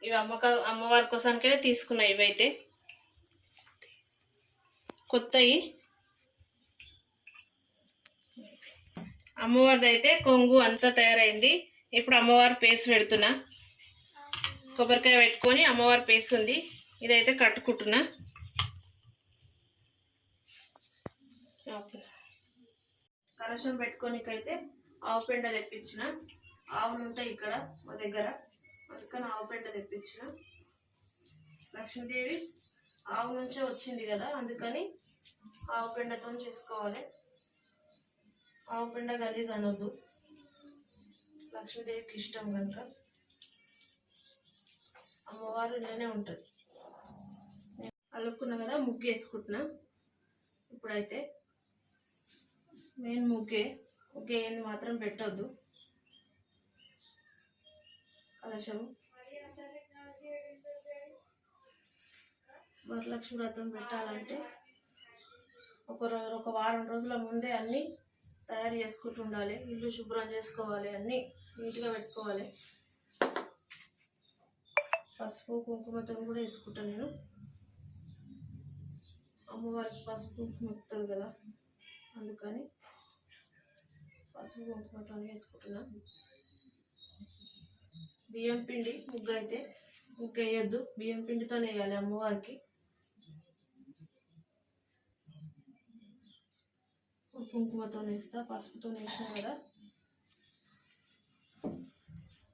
ఇవి అమ్మవారి కోసానికైనా తీసుకున్నా. ఇవైతే కొత్తవి. అమ్మవారిది అయితే కొంగు అంతా తయారైంది. ఇప్పుడు అమ్మవారి పేస్ట్ పెడుతున్నా. కొబ్బరికాయ పెట్టుకొని అమ్మవారి పేస్ట్ ఉంది, ఇదైతే కట్టుకుంటున్నా. కలశం పెట్టుకోనికైతే ఆవు పెండ తెప్పించిన. ఆవులు ఉంటాయి ఇక్కడ మా దగ్గర, అందుకని ఆవు పెండ తెప్పించిన. లక్ష్మీదేవి ఆవు నుంచే వచ్చింది కదా, అందుకని ఆవు పెండతో చేసుకోవాలి. ఆవు పెండ గలీజ్ అనొద్దు, లక్ష్మీదేవికి ఇష్టం కనుక. అమ్మవారు ఇలానే ఉంటుంది. అలుక్కున్నా కదా, ముగ్గు వేసుకుంటున్నా. ఇప్పుడైతే మెయిన్ ముగ్గే ఏంది మాత్రం పెట్టొద్దు. కలశము వరలక్ష్మి వ్రతం పెట్టాలంటే ఒక వారం రోజుల ముందే అన్నీ తయారు చేసుకుంటూ ఉండాలి. ఇల్లు శుభ్రం చేసుకోవాలి, అన్నీ నీట్గా పెట్టుకోవాలి. పసుపు కుంకుమతో కూడా వేసుకుంటాను నేను. అమ్మవారికి పసుపు కుంకుమ ఎక్కుతుంది కదా, అందుకని పసుపు కుంకుమతో వేసుకుంటున్నా. బియ్యం పిండి ముగ్గు అయితే ముగ్గు వేయొద్దు, బియ్యం పిండితో వేయాలి అమ్మవారికి. కుంకుమతో వేస్తా, పసుపుతో వేసినా కదా,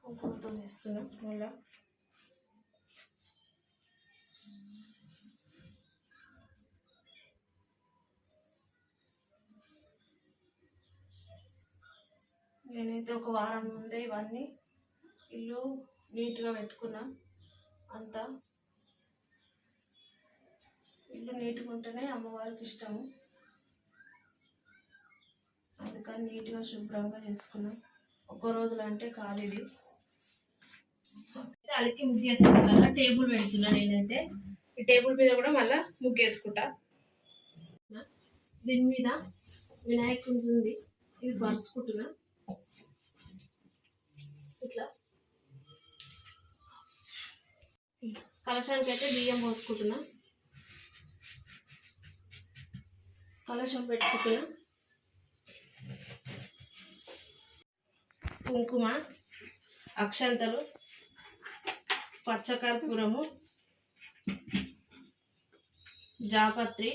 కుంకుమతో వేస్తున్నా. మళ్ళా నేనైతే ఒక వారం ముందే ఇవన్నీ ఇల్లు నీట్గా పెట్టుకున్నా. అంతా ఇల్లు నీట్గా ఉంటేనే అమ్మవారికి ఇష్టము, అందుకని నీట్గా శుభ్రంగా చేసుకున్నా. ఒక్క రోజులు అంటే కాదు ఇది. అలికి ముగ్గు వేసుకుంటా. టేబుల్ పెడుతున్నా నేనైతే. ఈ టేబుల్ మీద కూడా మళ్ళీ ముగ్గు వేసుకుంటా. దీని మీద వినాయకుడి ఉంది, ఇది పరుచుకుంటున్నా. ఇట్లా కలశానికి అయితే బియ్యం పోసుకుంటున్నా. కలశం పెట్టుకుంటున్నా. కుంకుమ, అక్షంతలు, పచ్చకర్పూరము, జాపత్రి,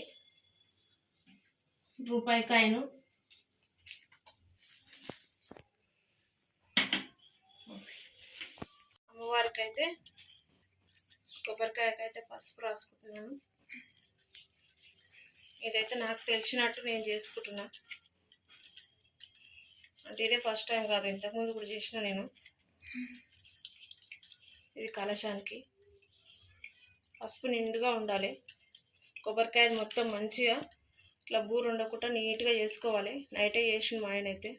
రూపాయి కాయను, అమ్మవారికి అయితే కొబ్బరికాయకైతే పసుపు రాసుకుంటున్నాను. ఇదైతే నాకు తెలిసినట్టు నేను చేసుకుంటున్నా. అంటే ఇదే ఫస్ట్ టైం కాదు, ఇంతకుముందు కూడా చేసిన నేను. ఇది కలశానికి పసుపు నిండుగా ఉండాలి. కొబ్బరికాయ మొత్తం మంచిగా ఇట్లా బూరు ఉండకుండా నీట్గా చేసుకోవాలి. నైటే చేసిన మా ఆయన అయితే.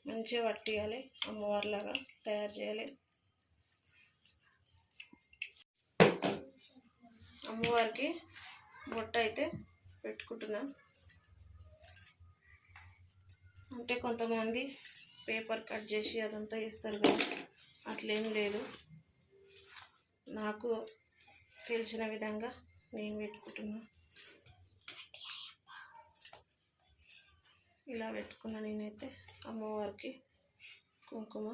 మంచిగా పట్టియాలి, అమ్మవారిలాగా తయారు చేయాలి. అమ్మవారికి బొట్ట అయితే పెట్టుకుంటున్నా. అంటే కొంతమంది పేపర్ కట్ చేసి అదంతా చేస్తారు కదా, అట్లేం లేదు. నాకు తెలిసిన విధంగా నేను పెట్టుకుంటున్నా. ఇలా పెట్టుకున్నా నేనైతే అమ్మవారికి కుంకుమ.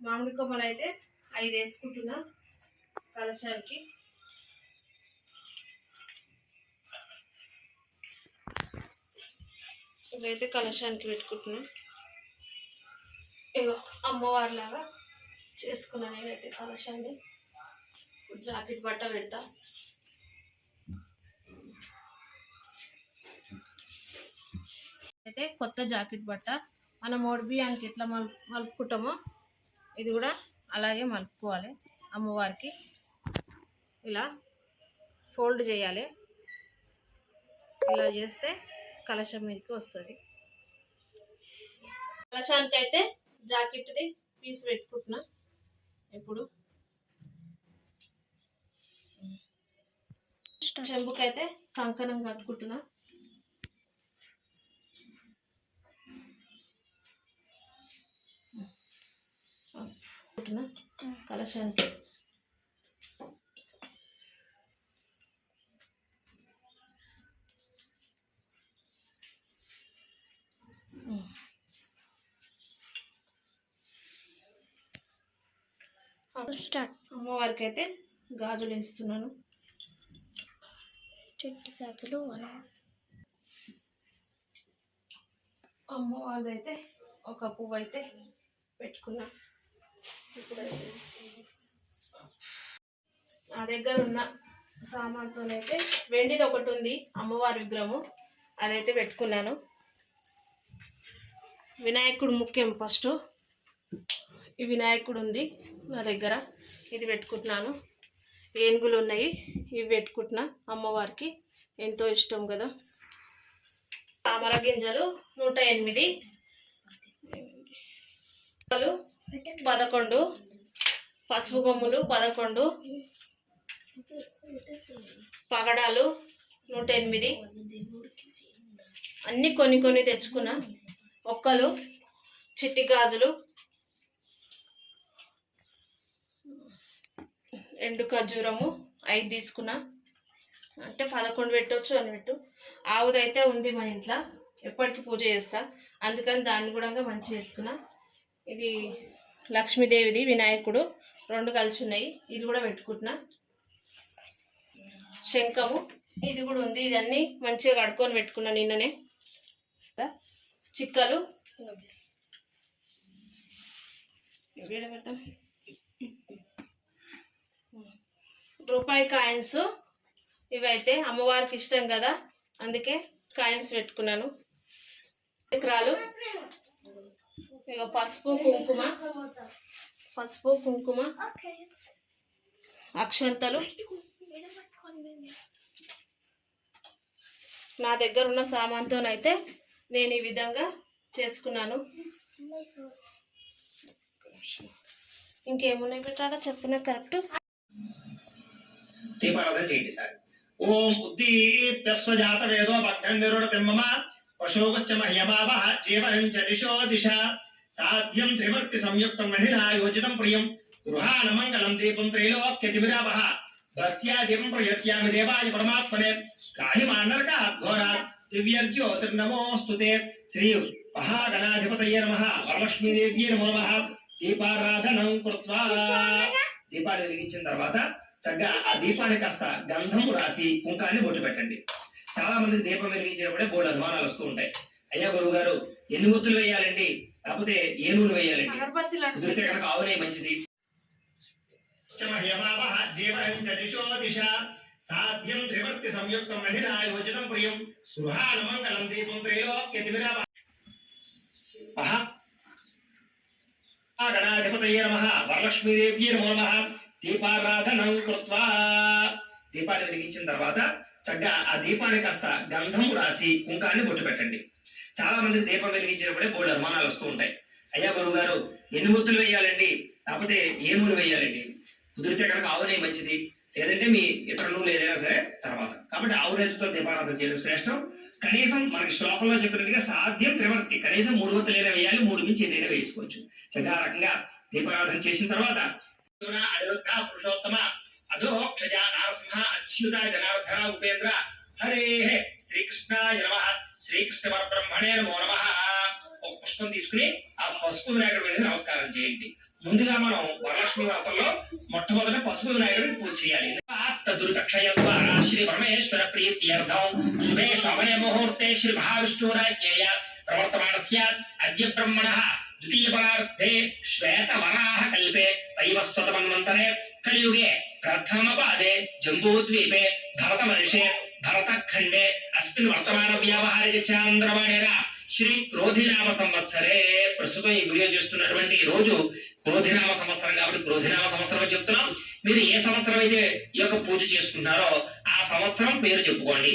మామిడి కొమ్మలు అయితే 5 వేసుకుంటున్నా కలశానికి. ఇవైతే కలశానికి పెట్టుకుంటున్నా. ఇగో అమ్మవారిలాగా చేసుకున్నా నేనైతే కలశాన్ని. జాకెట్ బట్ట పెడతా. అయితే కొత్త జాకెట్ బట్ట మనం ఓడి బియ్యానికి ఎట్లా మలుపుకుంటామో ఇది కూడా అలాగే మలుపుకోవాలి. అమ్మవారికి ఇలా ఫోల్డ్ చేయాలి. ఇలా చేస్తే కలశం మీదకి వస్తుంది. కలశానికి అయితే జాకెట్ది పీస్ పెట్టుకుంటున్నా. ఇప్పుడు చెంబుకైతే కంకణం కట్టుకుంటున్నా. కలశానికి అమ్మవారికి అయితే గాజులు వేస్తున్నాను. చెట్టు గాజులు అమ్మవారిది అయితే ఒక పువ్వు అయితే పెట్టుకున్నా. ఇప్పుడైతే నా దగ్గర ఉన్న సామాన్తోనైతే వెండిది ఒకటి ఉంది అమ్మవారి విగ్రహము, అదైతే పెట్టుకున్నాను. వినాయకుడు ముఖ్యం. ఫస్ట్ ఈ వినాయకుడు ఉంది నా దగ్గర, ఇది పెట్టుకుంటున్నాను. ఏనుగులు ఉన్నాయి, ఇవి పెట్టుకుంటున్నా. అమ్మవారికి ఎంతో ఇష్టం కదా. తామర గింజలు 108, 11, పసుపు కొమ్ములు 11, పగడాలు 108 అన్నీ కొన్ని కొన్ని తెచ్చుకున్నా. ఒక్కలు, చిట్టి గాజులు, ఎండు ఖర్జూరము 5 తీసుకున్నా. అంటే 11 పెట్టవచ్చు అని పెట్టు. ఆవుదైతే ఉంది మన ఇంట్లో, ఎప్పటికీ పూజ చేస్తా, అందుకని దాన్ని కూడా మంచి చేసుకున్నా. ఇది లక్ష్మీదేవిది వినాయకుడు 2 కలిసి ఉన్నాయి, ఇది కూడా పెట్టుకుంటున్నా. శంఖము ఇది కూడా ఉంది, ఇదన్నీ మంచిగా కడుక్కొని పెట్టుకున్నా నిన్ననే. చిక్కలు రూపాయి కాయిన్స్, ఇవైతే అమ్మవారికి ఇష్టం కదా, అందుకే కాయిన్స్ పెట్టుకున్నాను. చక్రాలు, ఇక పసుపు కుంకుమ, అక్షంతలు. నా దగ్గర ఉన్న సామాన్తోనైతే నేను ఈ విధంగా చేసుకున్నాను. ఇంకేమున్నాయి పెట్టాడా చెప్పిన కరెక్ట్. దీపారాధన చేయండి సార్. ఓం ఉద్దీప్యస్వజాత వేదో భక్తం విరుడ తిమ్మమ పశోగశ్చ మహ్యమావహ జీవనం చ దిశో దిశ సాధ్యం త్రిమూర్తి సంయుక్తం మణిరాయోజితం ప్రియం గృహాణ మంగళం దీపం త్రైలోక్యతిమిరావహ భక్త్యా దీపం ప్రయత్యామి దేవాయ పరమాత్మనే గ్రాహిమాన్నరక ఘోరా దివ్యర్జ్యోతిర్నమోస్తుతే శ్రీ మహాగణాధిపతయే నమః వరలక్ష్మీదేవ్యే నమో నమః. దీపారాధనం కృత్వా దీపాన్ని వెలిగించిన తర్వాత చక్కగా ఆ దీపానికి కాస్త గంధము రాసి కుంకాన్ని బొట్టు పెట్టండి. చాలా మందికి దీపం వెలిగించినప్పుడే బోర్డు అనుమానాలు వస్తూ ఉంటాయి. అయ్యా గురువు గారు ఎన్ని ఒత్తులు వేయాలండి, లేకపోతే ఏ నూనె వేయాలండి? కుదిరితే కనుక ఆవునే మంచిది. సాధ్యం త్రివర్తి సంయుక్తం మణిరాయోజితం ప్రియం గృహాణ మంగళం దీపం త్రైలోక్యతిమిరావహ గణాధిపతయే నమః వరలక్ష్మీదేవ్యే నమో నమః. దీపారాధనం కృత్వా దీపాన్ని వెలిగించిన తర్వాత చక్కగా ఆ దీపానికి కాస్త గంధము రాసి కుంకాన్ని బొట్టు పెట్టండి. చాలా మందికి దీపం వెలిగించినప్పుడే బోర్డు అనుమానాలు వస్తూ ఉంటాయి. అయ్యా గురువు గారు ఎన్ని ఒత్తులు వేయాలండి, లేకపోతే ఏ నూనె వేయాలండి? కుదిరితే కనుక ఆవునే మంచిది, లేదంటే మీ ఇతర నూనెలు ఏదైనా సరే తర్వాత. కాబట్టి ఆవు రైతుతో దీపారాధన చేయడం శ్రేష్టం. కనీసం మనకి శ్లోకంలో చెప్పినట్టుగా సాధ్యం త్రివర్తి, కనీసం 3 ఒత్తులు ఏదైనా వేయాలి, 3 మించి ఏదైనా వేసుకోవచ్చు. చక్కగా రకంగా దీపారాధన చేసిన తర్వాత అనిరుద్ధ పురుషోత్తమ అధోక్షజ నారసింహ అచ్యుత జనార్దన ఉపేంద్ర హరే శ్రీకృష్ణాయ నమః శ్రీకృష్ణ పరబ్రహ్మణే నమో నమః. ఒక పుష్పం తీసుకుని ఆ పసుపు వినాయకుడి మీద నమస్కారం చేయండి. ముందుగా మనం వరలక్ష్మి వ్రతంలో మొట్టమొదట పసుపు వినాయకుడికి పూజ చేయాలి. దురితక్షయద్వారా శ్రీ పరమేశ్వర ప్రీత్యర్థం శుభే శోభనే ముహూర్తే శ్రీ మహావిష్ణురాజ్ఞేయ ప్రవర్తమానస్య అద్య బ్రహ్మణః ద్వితీయ పరార్థే శ్వేత వరాహ కల్పే వైవస్వత మన్వంతరే కలియుగే ప్రథమ పాదే జంబూద్వీపే భరత మనిషే భరత ఖండే అస్మిన్ వర్తమాన వ్యావహారిక చాంద్రమాణేన శ్రీ క్రోధినామ సంవత్సరే. ప్రస్తుతం ఈ వీడియో చేస్తున్నటువంటి ఈ రోజు క్రోధినామ సంవత్సరం కాబట్టి క్రోధినామ సంవత్సరం అని చెప్తున్నాం. మీరు ఏ సంవత్సరం అయితే ఈ యొక్క పూజ చేసుకుంటున్నారో ఆ సంవత్సరం పేరు చెప్పుకోండి.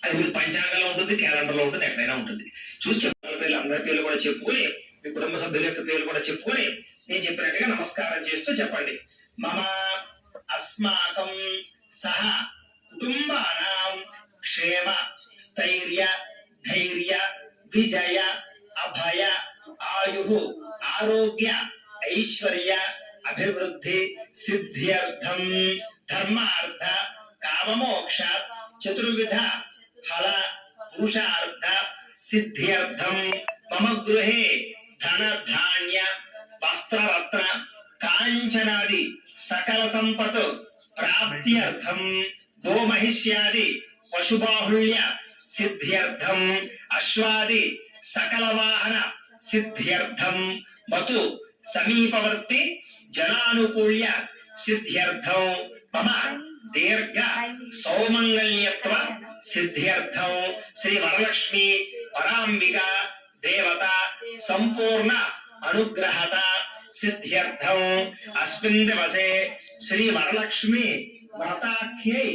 అది మీకు పంచాంగంలో ఉంటుంది, క్యాలెండర్ లో ఉంటుంది, ఎక్కడైనా ఉంటుంది. చూసి చెప్పాలి పేర్లు, అందరి పేర్లు కూడా చెప్పుకొని మీ కుటుంబ సభ్యుల యొక్క పేర్లు కూడా చెప్పుకొని నేను చెప్పినట్టుగా నమస్కారం చేస్తూ చెప్పండి. మమ అస్మాకం సహ కుటుంబానాం క్షేమ స్థైర్య ధైర్య విజయ అభయ ఆయు ఆరోగ్య ఐశ్వర్య అభివృద్ధి సిద్ధ్యర్థం ధర్మార్థ కామమోక్ష చతుర్విధ ఫల పురుషార్థ సిద్ధ్యర్థం మమ గృహే ధన ధాన్య వస్త్రరత్న కాంచనాది సకల సంపత్ ప్రాప్త్యర్థం గోమహిష్యాది పశుబాహుళ్య సిద్ధ్యర్థం అశ్వాది సకల వాహన సిద్ధ్యర్థం మతు సమీపవర్తి జనానుకూల్య సిద్ధ్యర్థం మమ దీర్ఘ సౌమంగళ్యత్వ సిద్ధ్యర్థం శ్రీ వరలక్ష్మి పరాంబిక దేవత సంపూర్ణ అనుగ్రహత సిద్ధ్యర్థం అస్మిన్ దివసే శ్రీ వరలక్ష్మి వ్రతాఖ్యై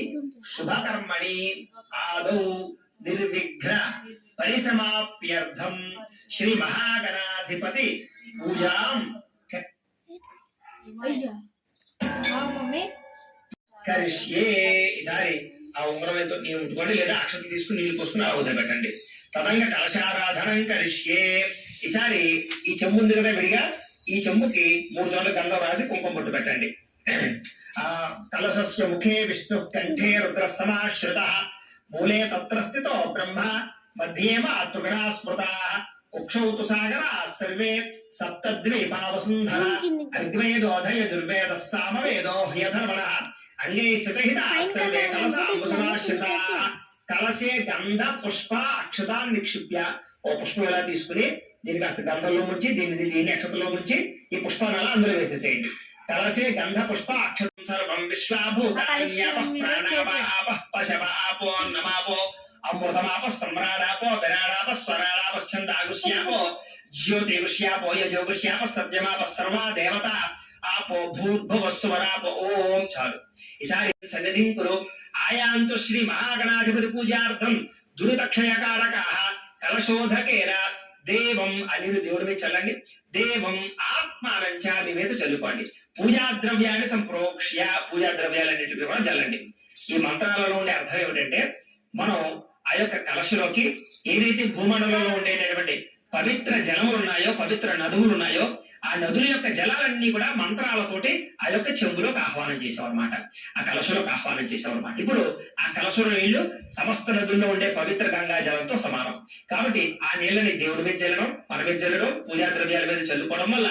శుభకర్మణి ఆదౌ నిర్విఘ్న పరిసమాప్యర్థం శ్రీ మహాగణాధిపతి పూజాం కరిష్యే. ఈసారి ఆ ఉంగరమైతే నీళ్ళు ఉంటుకోండి, లేదా అక్షతలు తీసుకుని నీళ్లు పోసుకుని ఆ వదిలి పెట్టండి. తదంగ కలశారాధనం కరిష్యే. ఈసారి ఈ చెంబు ఉంది కదా విడిగా, ఈ చెంబుకి 3 చోట్ల గంధం రాసి కుంకుమ బొట్టు పెట్టండి. ఆ కలశస్య ముఖే విష్ణు కంఠే రుద్ర సమాశ్రిత మూలే తత్ర స్థితో బ్రహ్మ మధ్యే మాతృగణా స్మృతా కుక్షౌ తు సాగరా సర్వే సప్తద్వీపా వసుంధర అర్గ్వేదోధయజుర్వేద సామవేదో హ్యధర్మణః అంగైశ్చ సహితాః సర్వే కలశాంబుసమాశ్రితాః. కలశే గంధ పుష్ప అక్షతాన్ని నిక్షిప్య. ఓ పుష్పం ఎలా తీసుకుని దీన్ని కాస్త గంధంలో ముంచి దీన్ని అక్షతలో ముంచి ఈ పుష్పాన్ని అలా అందులో వేసేసేయండి. కలశే గంధ పుష్ప అక్షతం సర్వం విశ్వాభూతాన్యాపః ప్రాణాపాపః పశవాపో అన్నమాపో అమృతమాప సమ్రాడాపో విరాడాప స్వరాడాప ఛందాగుష్యాపో జ్యోతిగుష్యాపో యజోగుష్యాప సత్యమాప సర్వా దేవత ఆపో భూర్భువస్సువరాపో. ఓం చాలు. ఈసారి సన్నిధింకులు ఆయాంతు శ్రీ మహాగణాధిపతి పూజార్థం దురితక్షయకారకాః కలశోధకేన దేవం అన్ని దేవుడి మీద చల్లండి. దేవం ఆత్మానంచ మీ మీద చల్లుకోండి. పూజా ద్రవ్యాన్ని సంప్రోక్ష్య పూజా ద్రవ్యాలన్నింటినీ కూడా చల్లండి. ఈ మంత్రాలలో ఉండే అర్థం ఏమిటంటే, మనం ఆ యొక్క కలశలోకి ఏదైతే భూమండలంలో ఉండేటటువంటి పవిత్ర జలములు ఉన్నాయో, పవిత్ర నదువులు ఉన్నాయో, ఆ నదుల యొక్క జలాలన్నీ కూడా మంత్రాలతోటి ఆ యొక్క చెంబులోకి ఆహ్వానం చేసామన్నమాట, ఆ కలశలోకి ఆహ్వానం చేసామన్నమాట. ఇప్పుడు ఆ కలశలో నీళ్లు సమస్త నదుల్లో ఉండే పవిత్ర గంగా జలంతో సమానం. కాబట్టి ఆ నీళ్ళని దేవుడి మీద చల్లడం, మన మీద చల్లడం, పూజా ద్రవ్యాల మీద చల్లుకోవడం వల్ల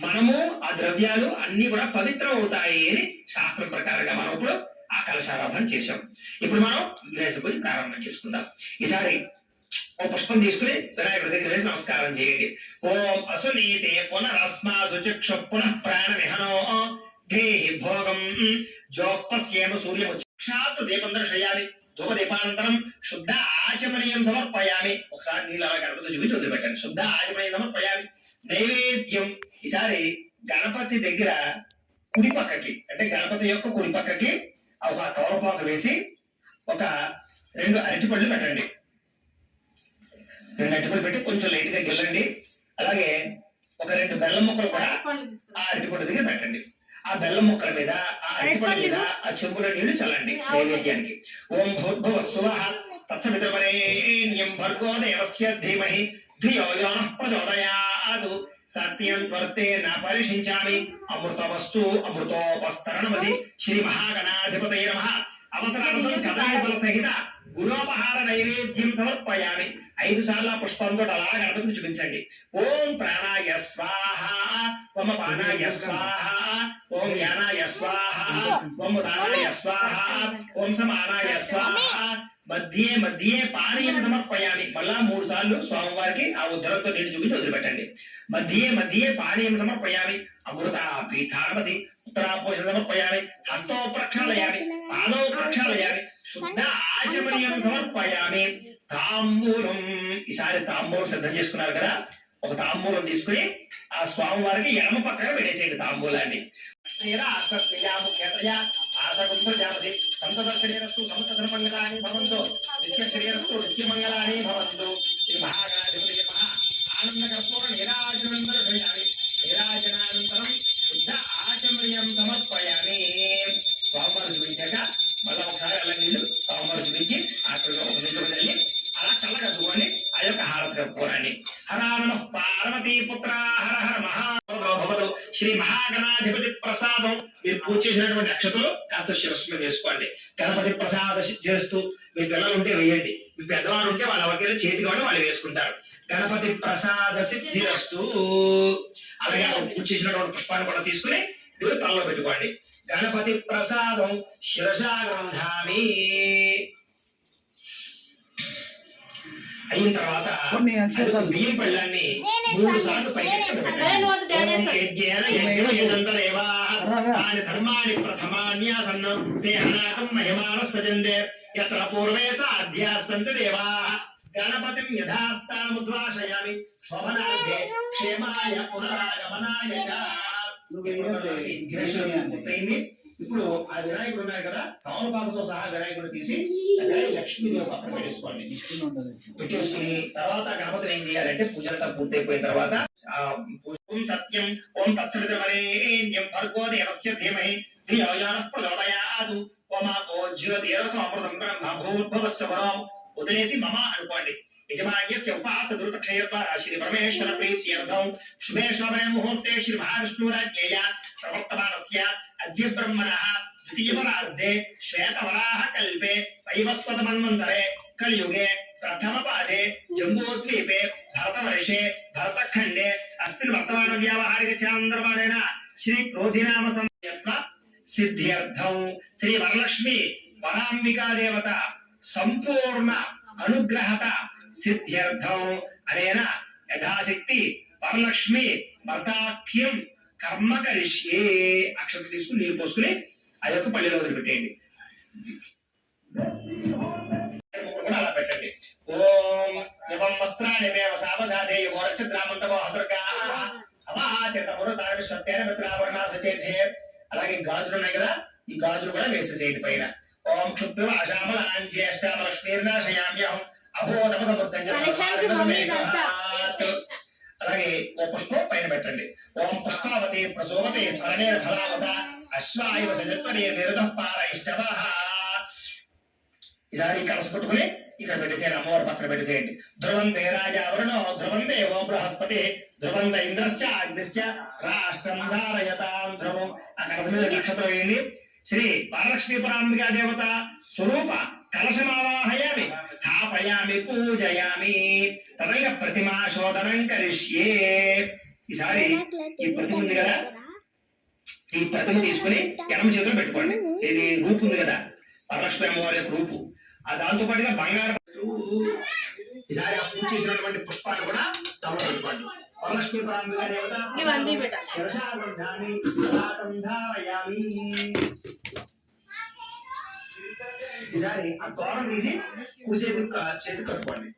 మనము ఆ ద్రవ్యాలు అన్ని కూడా పవిత్రం అవుతాయి అని శాస్త్రం ప్రకారంగా మనం ఇప్పుడు ఆ కలశారాధన చేశాం. ఇప్పుడు మనం విఘ్నేశ్వర పూజ ప్రారంభం చేసుకుందాం. ఈసారి ఓ పుష్పం తీసుకుని వినాయకుడి దగ్గర వేసి నమస్కారం చేయండి. ఓం అసునీతే పునరస్మాసు చక్షు పునః ప్రాణ విహనో దేహి భోగం జోపస్యేమ సూర్యముక్షాత్ దీపం దర్శయామి ధూపదీపానంతరం శుద్ధ ఆచమనీయం సమర్పయామి. ఒకసారి నీళ్ళు అలా గణపతి చూపించి వదిలిపెట్టండి. శుద్ధ ఆచమనీయం సమర్పయామి. నైవేద్యం. ఈసారి గణపతి దగ్గర కుడి పక్కకి, అంటే గణపతి యొక్క కుడి పక్కకి ఒక తోలపాకు వేసి ఒక 2 అరటిపళ్ళు పెట్టండి. 2 అరటిపళ్ళు పెట్టి కొంచెం లైట్ గా గిల్లండి. అలాగే ఒక 2 బెల్లం ముక్కలు కూడా ఆ అరటిపళ్ళు దగ్గర పెట్టండి. ఆ బెల్లం ముక్కల మీద, ఆ అరటిపళ్ళ మీద ఆ చెంబుల నీళ్లు చల్లండి నైవేద్యానికి. ఓం భూర్భువస్సువః తత్సవితుర్వరేణ్యం భర్గో దేవస్య ధీమహి ధియో యో నః ప్రచోదయాత్. సత్యం త్వర్తే న పరిశించామి అమృతవస్తు అమృతోపస్తరణమసి. శ్రీ మహాగణాధిపతయే నమః. అవతరార్థం కదలీఫల సహిత గురోపహార నైవేద్యం సమర్పయామి. 5 సార్లు పుష్పంతో అలా గణపతికి చూపించండి. ఓం ప్రాణాయ స్వాహ, ఓం పానాయ స్వాహ, ఓం యానాయ స్వాహ, ఓం దానాయ స్వాహ, ఓం సమానాయ స్వాహ. మధ్యే మధ్యే పానీయం సమర్పయామి. మళ్ళా 3 సార్లు స్వామివారికి ఆ ఉత్తరంతో నీళ్లు చూపించి వదిలిపెట్టండి. మధ్యే మధ్యే పానీయం సమర్పయామి. అమృత పీఠానమసి ఉత్తరాపోషణ సమర్పయామి. హస్తో ప్రక్షాళయామి, పాదో ప్రక్షాళయామి. శుద్ధ ఆచమనీయం సమర్పయామి. తాంబూలం. ఈసారి తాంబూలం సిద్ధం చేసుకున్నారు కదా, ఒక తాంబూలం తీసుకుని ఆ స్వామివారికి ఎడమ పక్కన పెట్టేసేయండి తాంబూలాన్ని. సంతదర్శనీరస్తు సమస్తధర్మంగళాని భవంతు. నిత్యశ్రేయరస్తు నిత్యమంగళాని భవంతు. శ్రీ మహాగణాధిపతయే నమః. ఆనందకర్పూర నీరాజనం దర్శయామి. నీరాజనానంతరం శుద్ధ ఆచమనీయం సమర్పయామి. స్వామివారు చూపించాక మళ్ళా ఒకసారి అలా నీళ్లు స్వామివారు చూపించి అక్కడ ఒక నీళ్ళు చల్లి అలా చల్లగద్దుకొని ఆ యొక్క హారతి కర్పూరాన్ని. హర నమః పార్వతీ పుత్ర హర హర మహా భవతు. శ్రీ మహాగణాధిపతి ప్రసాదం మీరు పూజ చేసినటువంటి అక్షతలు కాస్త శిరస్సు మీద వేసుకోండి. గణపతి ప్రసాద చేస్తూ మీ పిల్లలు ఉంటే వేయండి, మీ పెద్దవాళ్ళు ఉంటే వాళ్ళ ఎవరికైనా చేతికి వాడి వాళ్ళు వేసుకుంటారు. గణపతి ప్రసాద సిద్ధిరస్తు. అలాగే పూజ చేసినటువంటి పుష్పాన్ని కూడా తీసుకుని మీరు తలలో పెట్టుకోండి. గణపతి ప్రసాదం శిరసా గ్రంథామి. అయిన తర్వాత బియ్యం పళ్ళాన్ని 3 సార్లు పైకి ధర్మాన్ని ప్రథమాన్యాసన్నం తే హనాకం మహిమాన సజందే యత్ర పూర్వే సాధ్యాస్సంతి దేవాః గణపతిం యథాస్థానముద్వాసయామి శోభనార్థే క్షేమాయ పునరాగమనాయ చ. ఇప్పుడు ఆ వినాయకుడు ఉన్నాయి కదా, తమలపాకుతో సహా వినాయకుడు తీసి లక్ష్మీదేవి పక్కన పెట్టేసుకోండి. పెట్టేసుకుని తర్వాత గణపతిని ఏం చేయాలంటే పూజ అంతా పూర్తయిపోయిన తర్వాత సత్యం ఓం తత్సవితుర్వరేణ్యం భర్గో దేవస్య ధీమహి ధియో యో ప్రచోదయాత్ ఓమాపో జ్యోతిరసమృతం బ్రహ్మ భూర్భువస్య వరం ఉదయేసి మమ అనుకోండి. యజమాన్యస్య ఉపాత ధృత క్షయద్వారా శ్రీ పరమేశ్వర ప్రీత్యర్థం శుభే శోభనే ముహూర్తే శ్రీ మహావిష్ణురాజ్ఞేయ ప్రవర్తమానస్య అద్య బ్రహ్మణః ద్వితీయపరార్ధే శ్వేతవరాహ కల్పే వైవస్వత మన్వంతరే కలియుగే ప్రథమ పాదే జంబూద్వీపే భరతవర్షే భరతఖండే అస్మిన్ వర్తమాన వ్యావహారిక చాంద్రమాణేన శ్రీ క్రోధినామ సంవత్సర సిద్ధ్యర్థం శ్రీ వరలక్ష్మి పరాంబికా దేవత సంపూర్ణ అనుగ్రహత సిద్ధ్యర్థం అనేన యథాశక్తి వరలక్ష్మి భర్తాఖ్యం కర్మ కరిష్యే. అక్షత తీసుకుని నీళ్ళు పోసుకుని ఆ యొక్క పల్లెలో వదిలిపెట్టేయండి. కూడా అలా పెట్టండి. ఓం యువం వస్త్రాన్ని మేవ సావసాధే యువరక్షద్రామంతమో హస్రకాః అవాచరితమురతావిశ్వత్తేన మిత్రావరణా సచేతే. అలాగే గాజులు ఉన్నాయి కదా, ఈ గాజులు కూడా వేసేసేయండి పైన. ఓం క్షుభ్రవాశామలాంజ్యేష్టామలక్ష్మీర్నాశయామ్యహం అభోదమ సమృద్ధం అలాగే ఓ పుష్పం పైన పెట్టండి. ఓం పుష్పావతి ప్రసోవతే త్వరణేర ఫలావత అశ్వాయువ సజత్వనే నిరుధః పారయిష్టవః. ఈసారి కలస పట్టుకుని ఇక్కడ పెట్టేసేయండి, అమ్మవారి పక్కన పెట్టేసేయండి. ధ్రువంతే రాజా వరుణో ధ్రువం దేవో బృహస్పతి ధ్రువంత ఇంద్రశ్చ అగ్నిశ్చ రాష్ట్రం ధారయతాం ధ్రువం. ఆ కలస మీద నక్షత్రం వేయండి. శ్రీ వరలక్ష్మీ పరాంబికా దేవత స్వరూప కలశమావాహయామి స్థాపయామి పూజయామి తదంగ ప్రతిమా శోధనం కరిష్యే. ఈసారి ఈ ప్రతిమ ఉంది కదా, ఈ ప్రతిమ తీసుకుని ఎడమ చేతిలో పెట్టుకోండి. ఇది రూపు ఉంది కదా వరలక్ష్మి అమ్మవారి యొక్క రూపు, ఆ దాంతో పాటుగా బంగారు. ఈసారి ఆ పూజ చేసినటువంటి పుష్పాన్ని కూడా తమలో పెట్టుకోండి. వరలక్ష్మీ పరాంబికా దేవత శిరసాగ్రంథామి ధారయామి. ఈసారి ఆ తోరణం తీసి కుడి చేతి కట్టుకోండి.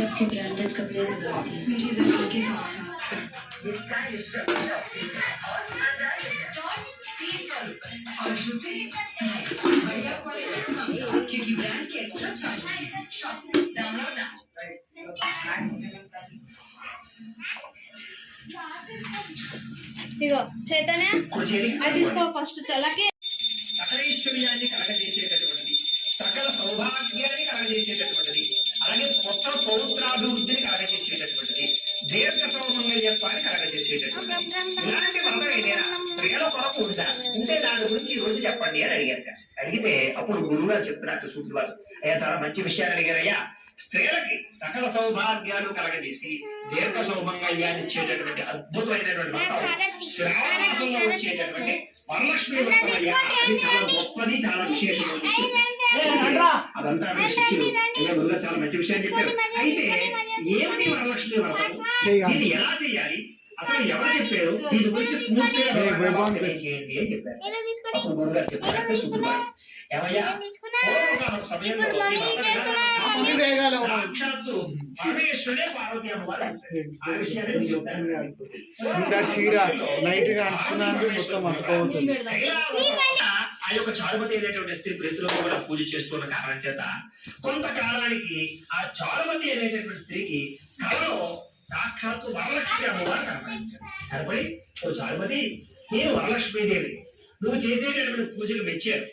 आपके ब्रांडेड कपड़े लगाती है मेरी जरूरत के पास और जूते बढ़िया क्वालिटी क्योंकि ब्रांड के एक्स्ट्रा चार्जेस शॉप से डाउनलोड ना. ఇగో చైతన్య అది తీసుకో ఫస్ట్ చల్లకి. సకలేశ్వర్యాన్ని కలగజేసేటటువంటిది, సకల సౌభాగ్యాన్ని కలగజేసేటటువంటిది, అలాగే పుత్ర పౌత్రాభివృద్ధిని కలగజేసేటటువంటిది, దీర్ఘ సౌమంగళ్యత్వాన్ని కలగజేసేటటువంటిది. ఇలాంటి వ్రతం ఏదైనా స్త్రీల కొరకు ఉందా ఉంటే దాని గురించి ఈ రోజు చెప్పండి అని అడిగారు. అడిగితే అప్పుడు గురువు గారు చెప్తున్నట్టు సూత్రు వారు, అయ్యా చాలా మంచి విషయాన్ని అడిగారయ్యా. స్త్రీలకి సకల సౌభాగ్యాలు కలగజేసి దీర్ఘ సౌమంగళ్యాన్ని ఇచ్చేటటువంటి అద్భుతమైనటువంటి వ్రతం శ్రావణ మాసంలో వచ్చేటటువంటి వరలక్ష్మి వ్రతం అయ్యా. అది చాలా గొప్పది, చాలా విశేషమైనది. అదంతా శిష్యులు చాలా మంచి విషయం చెప్పారు. అయితే ఏమిటి వరలక్ష్మి వ్రతం, దీన్ని ఎలా చేయాలి, అసలు ఎవరు చెప్పారు, దీని గురించి పూర్తిగా తెలియజేయండి అని చెప్పారు. అప్పుడు గురుగారు చెప్పారు శుక్రవారం, ఏమయ్యా పూర్వకాల సమయంలో సాక్షాత్తు పరమేశ్వరుడే పార్వతీ అమ్మవారు ఆ విషయాన్ని చెప్తారు. ఆ యొక్క చారుమతి అనేటువంటి స్త్రీ ప్రతిరోజు కూడా పూజ చేస్తున్న కారణం చేత కొంతకాలానికి ఆ చారుమతి అనేటటువంటి స్త్రీకి కళలో సాక్షాత్తు వరలక్ష్మి అమ్మవారు కనపడించారు. కనపడి ఓ చారుమతి, నేను వరలక్ష్మీదేవి, నువ్వు చేసేటటువంటి పూజలు మెచ్చారు,